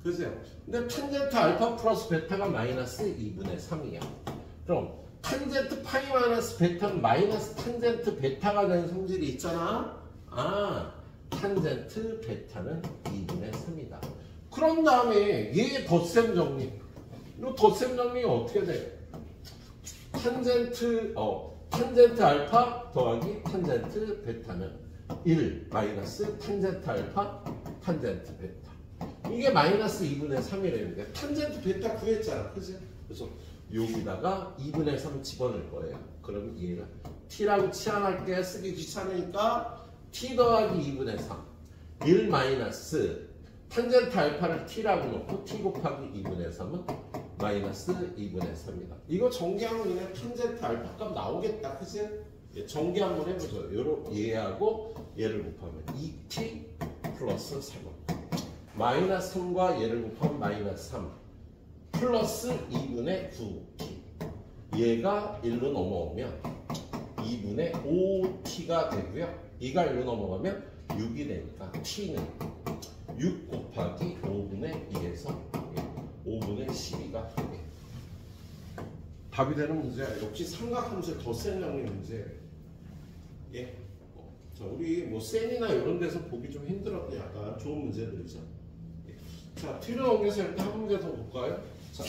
그죠? 근데 탄젠트 알파 플러스 베타가 마이너스 2분의 3이야. 그럼 탄젠트 파이 마이너스 베타는 마이너스 탄젠트 베타가 되는 성질이 있잖아. 아, 탄젠트 베타는 2분의 3이다. 그런 다음에 얘 덧셈 정리. 이 덧셈 정리가 어떻게 돼? 탄젠트 알파 더하기 탄젠트 베타는 1 마이너스 탄젠트 알파 탄젠트 베타. 이게 마이너스 2분의 3이라는데 탄젠트 베타 구했잖아. 그지? 그래서 여기다가 2분의 3 집어넣을 거예요. 그럼 얘를 t라고 치환할게. 쓰기 귀찮으니까 t 더하기 2분의 3 1 마이너스 탄젠트 알파를 t라고 놓고 t 곱하기 2분의 3은 마이너스 2분의 3이다. 이거 정리하면 그냥 탄젠트 알파 값 나오겠다. 그치? 예, 정리 한번 해보죠. 얘하고 얘를 곱하면 2t 플러스 3은 마이너스 3과 얘를 곱하면 마이너스 3 플러스 2분의 9t 얘가 1로 넘어오면 2분의 5t가 되고요. 2가 1로 넘어가면 6이 되니까 t는 6 곱하기 5분의 2에서 5분의 12가 되게 답이 되는 문제야. 역시 삼각함수의 덧셈 정리 문제. 예. 자, 우리 뭐 셈이나 이런 데서 보기 좀 힘들었던 약간 좋은 문제들이죠. 예. 자, 뒤로 넘겨서 일단 한 문제 더 볼까요? 자,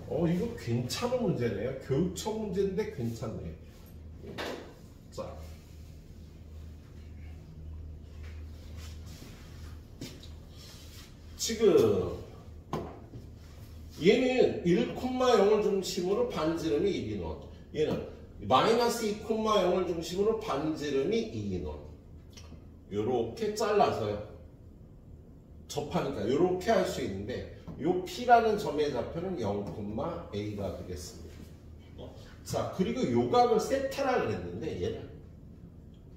이거 괜찮은 문제네요. 교육청 문제인데 괜찮네. 예. 자. 지금 얘는 1,0을 중심으로 반지름이 1인원, 얘는 마이너스 2,0을 중심으로 반지름이 2인원. 요렇게 잘라서요. 접하니까 요렇게 할 수 있는데 요 P라는 점의 좌표는 0,A가 되겠습니다. 자, 그리고 요 각을 세타라 그랬는데 얘는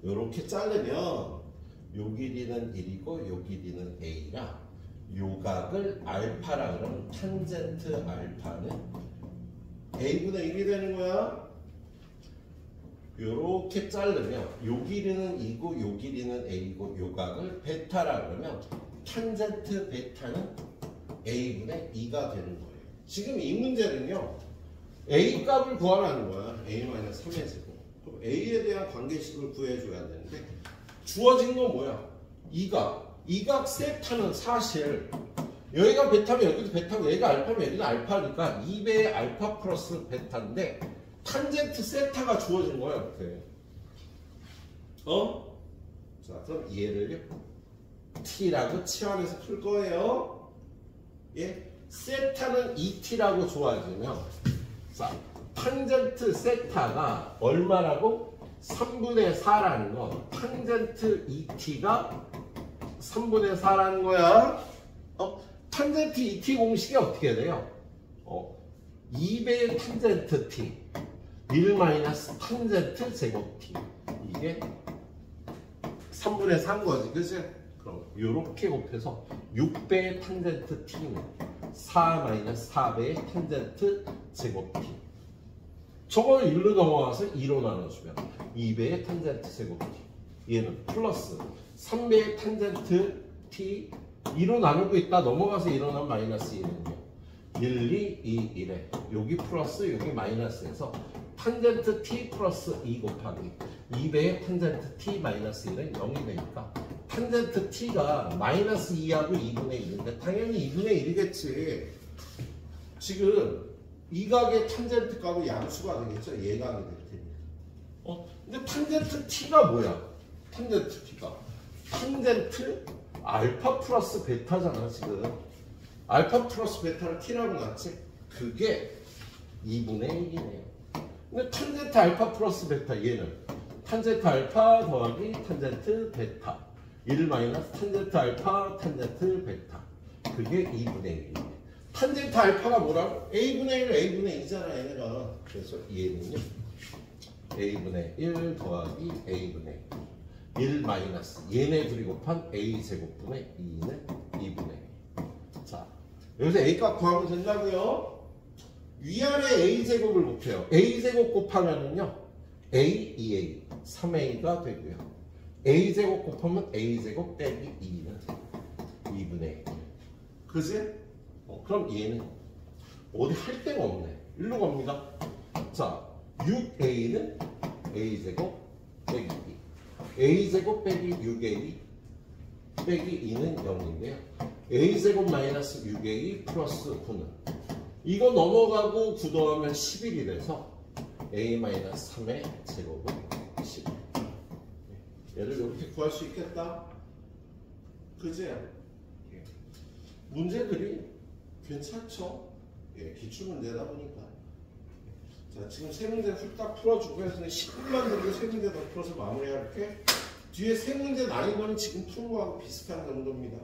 요렇게 자르면 요 길이는 1이고 요 길이는 A라 요각을 알파라 그러면 탄젠트 알파는 A분의 1이 되는 거야. 요렇게 자르면 요 길이는 2고 요 길이는 A고 요각을 베타라 그러면 탄젠트 베타는 A분의 2가 되는 거예요. 지금 이 문제는요 A 값을 구하라는 거야. A-3의 제곱. 그럼 A에 대한 관계식을 구해줘야 되는데 주어진 건 뭐야? 이 각 세타는 사실 여기가 베타면 여기도 베타고 여기가 알파면 여기도 알파니까 2배의 알파 플러스 베타인데 탄젠트 세타가 주어진 거야 이렇게. 자 그럼 얘를요 t라고 치환해서 풀 거예요. 예, 세타는 2t라고 주어지면 자 탄젠트 세타가 얼마라고? 3분의 4라는 거. 탄젠트 2t가 3분의 4라는 거야. 탄젠트 2t 공식이 어떻게 돼요? 2배의 탄젠트 t 1 마이너스 탄젠트 제곱 t 이게 3분의 4인 거지 그치? 그럼 요렇게 곱해서 6배의 탄젠트 t는 4 마이너스 4배의 탄젠트 제곱 t 저걸 1로 넘어가서 2로 나눠주면 2배의 탄젠트 제곱 t 얘는 플러스 3배의 탄젠트 t 2로 나누고 있다 넘어가서 일어난 마이너스 1은요 1, 2, 2, 1에 여기 플러스 여기 마이너스에서 탄젠트 t 플러스 2 곱하기 2배의 탄젠트 t 마이너스 1은 0이 되니까 탄젠트 t가 마이너스 2하고 2분의 1인데 당연히 2분의 1이겠지. 지금 이 각의 탄젠트 값이 양수가 되겠죠. 예각이 될 테니까. 근데 탄젠트 t가 뭐야? 탄젠트 t가 탄젠트 알파 플러스 베타잖아 지금. 알파 플러스 베타를 t라고 놨지? 그게 2분의 1이네요. 근데 탄젠트 알파 플러스 베타 얘는 탄젠트 알파 더하기 탄젠트 베타 1 마이너스 탄젠트 알파 탄젠트 베타 그게 2분의 1이네. 탄젠트 알파가 뭐라고? a분의 1 a분의 2잖아 얘네가. 그래서 얘는요 a분의 1 더하기 a분의 1 마이너스 얘네 둘이 곱한 a 제곱분의 2는 2분의 1. 자 여기서 a값 구하면 된다고요? 위아래 a제곱을 곱해요. a제곱 곱하면은요 a, 2a, 3a가 되고요. a제곱 곱하면 a제곱 빼기 2는 2분의 1. 그지? 그럼 얘는 어디 할 데가 없네. 일로 갑니다. 자 6a는 a제곱 빼기 2 a제곱 빼기 6a 빼기 2는 0인데요. a제곱 마이너스 6a 플러스 9는 이거 넘어가고 9 더하면 11이 돼서 a 마이너스 3의 제곱은 11. 얘를 이렇게 구할 수 있겠다. 그지? 문제들이 괜찮죠? 예, 기출문제다 보니까. 자, 지금 세 문제 훌딱 풀어주고 해서 10분만 들고 세 문제 더 풀어서 마무리할게. 뒤에 세 문제 난이도는 지금 푸는 거하고 비슷한 정도입니다.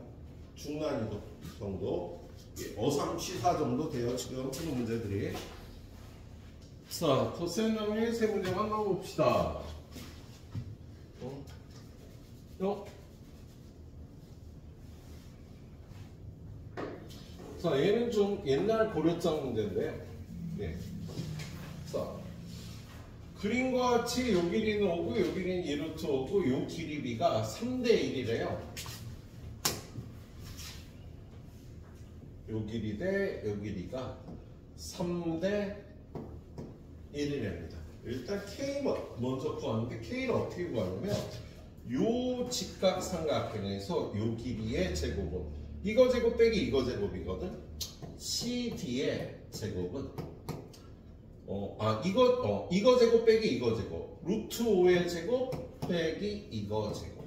중난이도 정도. 예, 어삼치사 정도 돼요. 지금 푸는 문제들이. 자, 코세노의 세 문제 한번 봅시다. 자, 얘는 좀 옛날 고려장 문제인데요. 네. 자, 그림과 같이 요 길이는 오고 요 길이는 2루트 오고 요 길이 b가 3대 1이래요. 요 길이 대 요 길이가 3대 1이랍니다. 일단 K 먼저 구하는데 K를 어떻게 구하냐면 요 직각삼각형에서 요 길이의 제곱은 이거 제곱 빼기 이거 제곱이거든. CD의 제곱은 이거 제곱 빼기 이거 제곱 루트 5의 제곱 빼기 이거 제곱.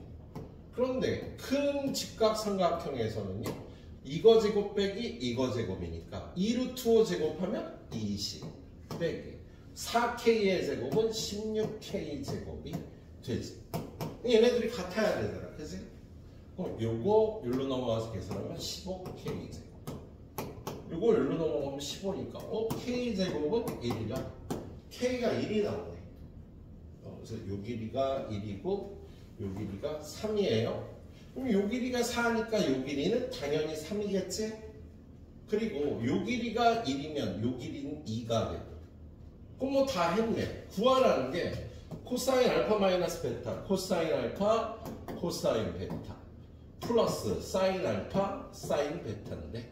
그런데 큰 직각삼각형에서는요 이거 제곱 빼기 이거 제곱이니까 2루트 5 제곱하면 20 빼기 4K의 제곱은 16K 제곱이 되지. 얘네들이 같아야 되잖아, 그치? 그럼 요거 여기로 넘어가서 계산하면 15K 제곱. 요거 여기로 넘어가면 15니까 K 제곱은 1이라 K가 1이 나오네. 그래서 요 길이가 1이고 요 길이가 3이에요. 그럼 요 길이가 4니까 요 길이는 당연히 3이겠지? 그리고 요 길이가 1이면 요 길이는 2가 되고. 그럼 뭐 다 했네. 구하라는 게 코사인 알파 마이너스 베타, 코사인 알파, 코사인 베타 플러스 사인 알파, 사인 베타인데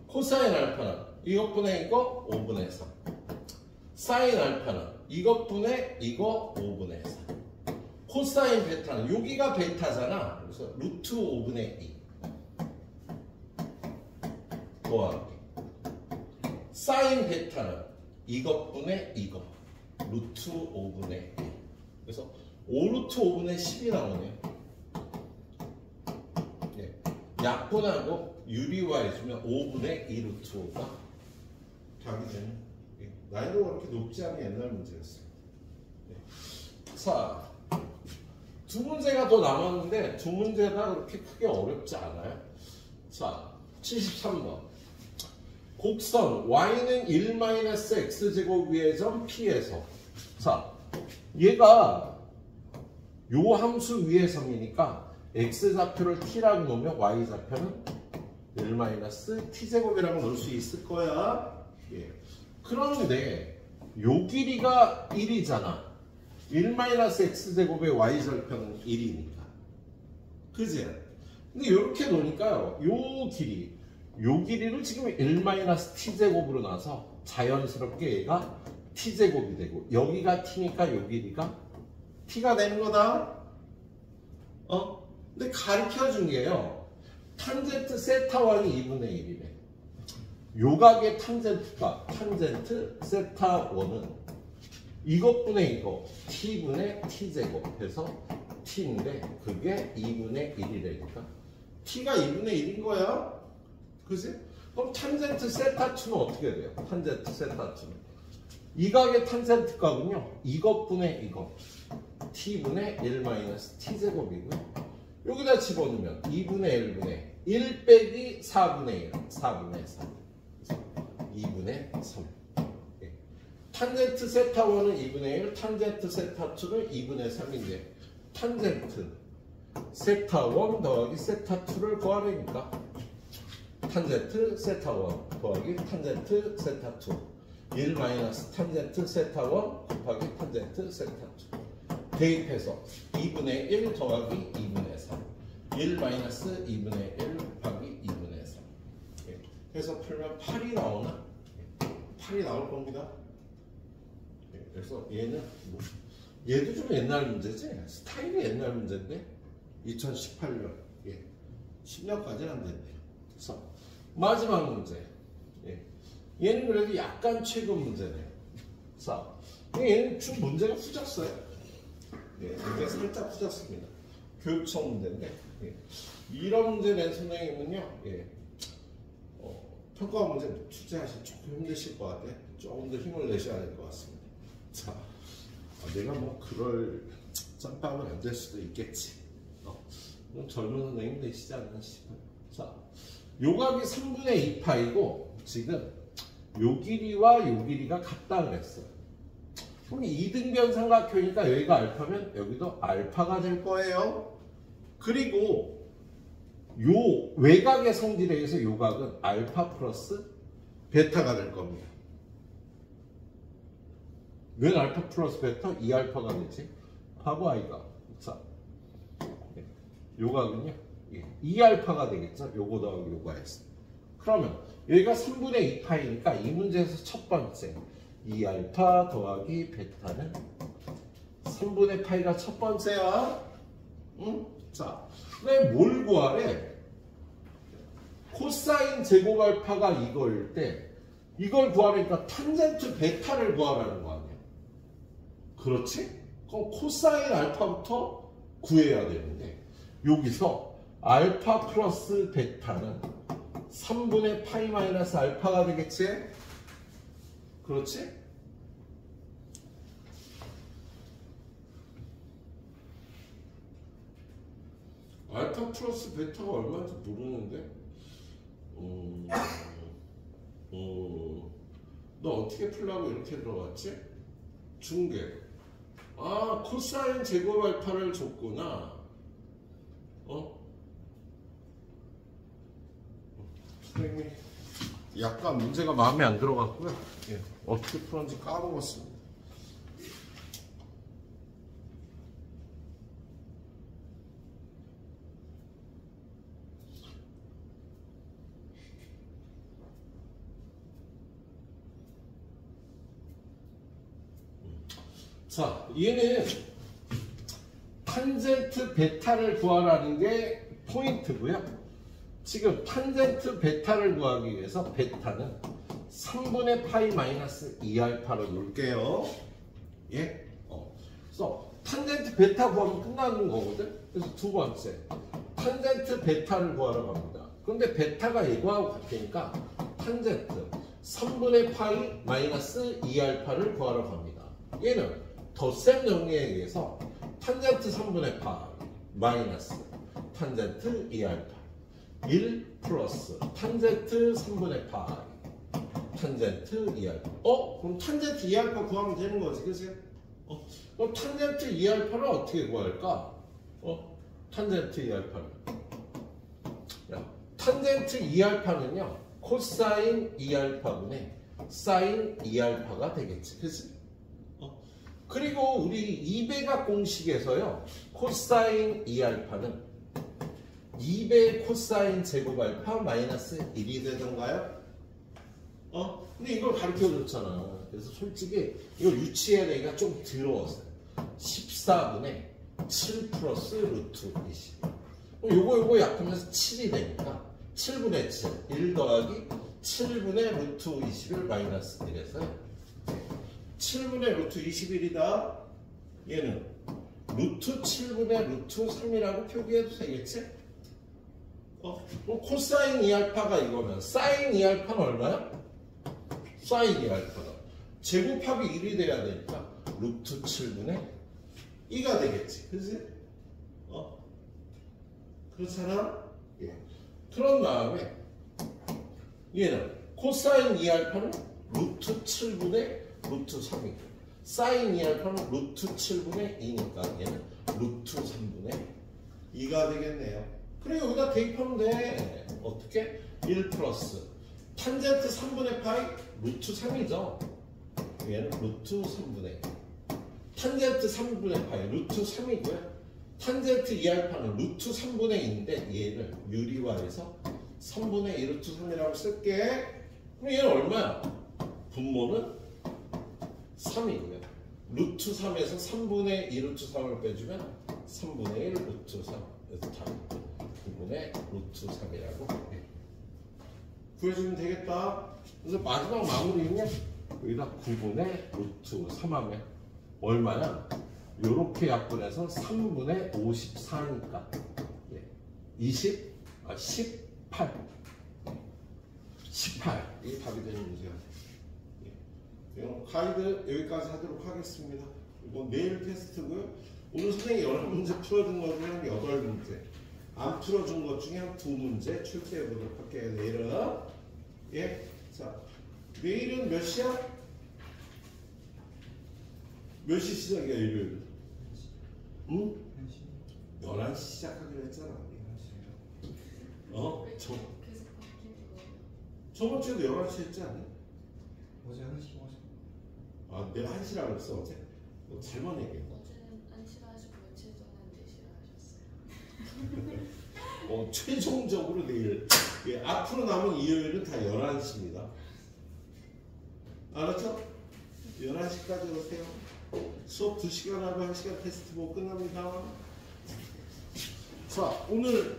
코사인 알파는 이것분의 이거 5분의 3 사인 알파는 이것분의 이거 5분의 3 코사인 베타는 여기가 베타잖아. 그래서 루트 5분의 2 더하기 사인 베타는 이것분의 이거 루트 5분의 1. 그래서 5루트 5분의 10이 나오네요. 네. 약분하고 유리화해주면 5분의 2루트 5가 답이 되는. 난이도가 그렇게 높지 않은 옛날 문제였어요. 네. 자, 두 문제가 더 남았는데 두 문제 다 그렇게 크게 어렵지 않아요. 자, 73번. 곡선 y는 1-x제곱 위의 점 p에서, 자, 얘가 요 함수 위의 점이니까 x좌표를 t라고 놓으면 y좌표는 1-t제곱이라고 놓을 수 있을 거야. 예. 그런데 요 길이가 1이잖아. 1-x제곱의 y절편은 1이니까. 그지? 근데 이렇게 놓으니까요. 요 길이를 지금 1-t제곱으로 나서 자연스럽게 얘가 t제곱이 되고, 여기가 t니까 요 길이가 t가 되는 거다. 근데 가르쳐 준 게요. 탄젠트 세타1이 2분의 1이래. 요각의 탄젠트가, 탄젠트 세타1은 이것분의 이거 t분의 t제곱 해서 t인데 그게 2분의 1이라니까 t가 2분의 1인 거야. 그지? 그럼 탄젠트 세타2는 어떻게 돼요? 탄젠트 세타2는 이 각의 탄젠트 값은요 이것분의 이거 t분의 1-t제곱이고요. 여기다 집어넣으면 2분의 1분의 1 빼기 4분의 1 4분의 3 2분의 3. 탄젠트 세타1은 2분의 1, 탄젠트 세타2는 2분의 3인데 탄젠트 세타1 더하기 세타2를 구하려니까 탄젠트 세타1 더하기 탄젠트 세타2 1-탄젠트 세타1 곱하기 탄젠트 세타2 대입해서 2분의 1 더하기 2분의 3 1-2분의 1 곱하기 2분의 3 해서 풀면 8이 나오나? 8이 나올 겁니다. 그래서 얘는 얘도 좀 옛날 문제지? 스타일이 옛날 문제인데 2018년 10년까지는 안 됐네요. 그래서 마지막 문제. 얘는 그래도 약간 최근 문제네요. 자, 얘는 좀 문제가 후졌어요. 굉장히 살짝 후졌습니다. 교육청 문제인데 이런 문제 낸 선생님은요 평가 문제 출제하시 조금 힘드실 것 같아. 조금 더 힘을 내셔야 될 것 같습니다. 자, 내가 뭐 그럴 짬밥은 안 될 수도 있겠지. 젊은 선생님 되시지 않나 싶어요. 자, 요각이 3분의 2파이고 지금 요 길이와 요 길이가 같다 그랬어요. 그럼 이등변 삼각형이니까 여기가 알파면 여기도 알파가 될 거예요. 그리고 요 외곽의 성질에 의해서 요 각은 알파 플러스 베타가 될 겁니다. 왜 알파 플러스 베타? 2알파가 되지? 바보 아이가. 자, 요 각은요 2알파가 되겠죠? 요거 더하기 요거 했어. 그러면 여기가 3분의 2파이니까 이 문제에서 첫 번째 2알파 더하기 베타는 3분의 파이가 첫 번째야. 응? 자, 그다음에 뭘 구하래? 코사인 제곱 알파가 이거일 때 이걸 구하려니까 탄젠트 베타를 구하라는 거 아니야? 그렇지? 그럼 코사인 알파부터 구해야 되는데 여기서 알파 플러스 베타는 3분의 파이 마이너스 알파가 되겠지? 그렇지? 알파 플러스 베타가 얼마인지 모르는데 너 어떻게 풀라고 이렇게 들어갔지? 중계. 아, 코사인 제곱 알파를 줬구나. 선생님이 약간 문제가 마음에 안 들어갔고요. 어떻게 풀었는지 까먹었습니다. 자, 얘는 탄젠트 베타를 구하라는 게 포인트고요. 지금 탄젠트 베타를 구하기 위해서 베타는 3분의 파이 마이너스 2알파로 놓을게요. 예? 그래서 탄젠트 베타 구하면 끝나는 거거든. 그래서 두 번째 탄젠트 베타를 구하러 갑니다. 그런데 베타가 이거하고 같으니까 탄젠트 3분의 파이 마이너스 2알파를 구하러 갑니다. 얘는 덧셈 정리에 의해서 탄젠트 3분의 파이 마이너스 탄젠트 2알파 1 플러스 탄젠트 3분의 파이 탄젠트 2알파. 그럼 탄젠트 2알파 구하면 되는 거지, 그치? 그럼 탄젠트 2알파를 어떻게 구할까? 탄젠트 2알파를. 탄젠트 2알파는요, 코사인 2알파분의 사인 2알파가 되겠지, 그치? 그리고 우리 2배각 공식에서요, 코사인 2알파는 2배 코사인 제곱 알파 마이너스 1이 되던가요? 근데 이걸 가르쳐 줬잖아. 그래서 솔직히 이거 유치해야 되기가 좀 더러웠어요. 14분의 7 플러스 루트 20. 요거 약하면서 7이 되니까 7분의 7, 1 더하기 7분의 루트 20을 마이너스 1에서요. 7분의 루트 21이다. 얘는 루트 7분의 루트 3이라고 표기해도 되겠지? 그럼 코사인 2알파가 이거면 사인 2알파는 얼마야? 사인 2알파가 제곱합이 1이 돼야 되니까 루트 7분의 2가 되겠지, 그치? 그렇잖아? 예. 그런 다음에 얘는 코사인 2알파는 루트 7분의 루트 3이고 사인 2알파는 루트 7분의 2니까 얘는 루트 3분의 2가 되겠네요. 그래 여기다 대입하면 돼. 어떻게? 1 플러스 탄젠트 3분의 파이 루트 3이죠. 얘는 루트 3분의 2. 탄젠트 3분의 파이 루트 3이고요. 탄젠트 2알파는 루트 3분의 2인데 얘를 유리화해서 3분의 2 루트 3이라고 쓸게. 그럼 얘는 얼마야? 분모는 3이고요. 루트 3에서 3분의 2 루트 3을 빼주면 3분의 1 루트 3. 그래서 답이 9분의 루트 3이라고 구해주면 되겠다. 그래서 마지막 마무리는 여기다 9분의 루트 3 하면 얼마야? 요렇게 약분해서 3분의 54니까 18 이게 답이 되는 문제가 돼요. 가이드 여기까지 하도록 하겠습니다. 이건 내일 테스트고요. 오늘 선생님이 여러 문제 풀어준 것 중에 한 8문제, 안 풀어준 것 중에 한 2문제 출제해 보도록 할게요. 내일은. 예? 자, 내일은 몇 시야? 몇 시 시작이야, 일요일? 응? 11시 시작하기로 했잖아. 저번 주에도 11시 했지 않니? 어제 1시 오셨. 아, 내가 1시라고 그랬어, 어제? 너 잘못 얘기했다. 어제는 1시라 하시고 며칠 전에는 4시라 하셨어요. 최종적으로 내일. 예, 앞으로 남은 일요일은 다 11시입니다. 알았죠? 11시까지 오세요. 수업 2시간 하고 1시간 테스트 보고 끝납니다. 자, 오늘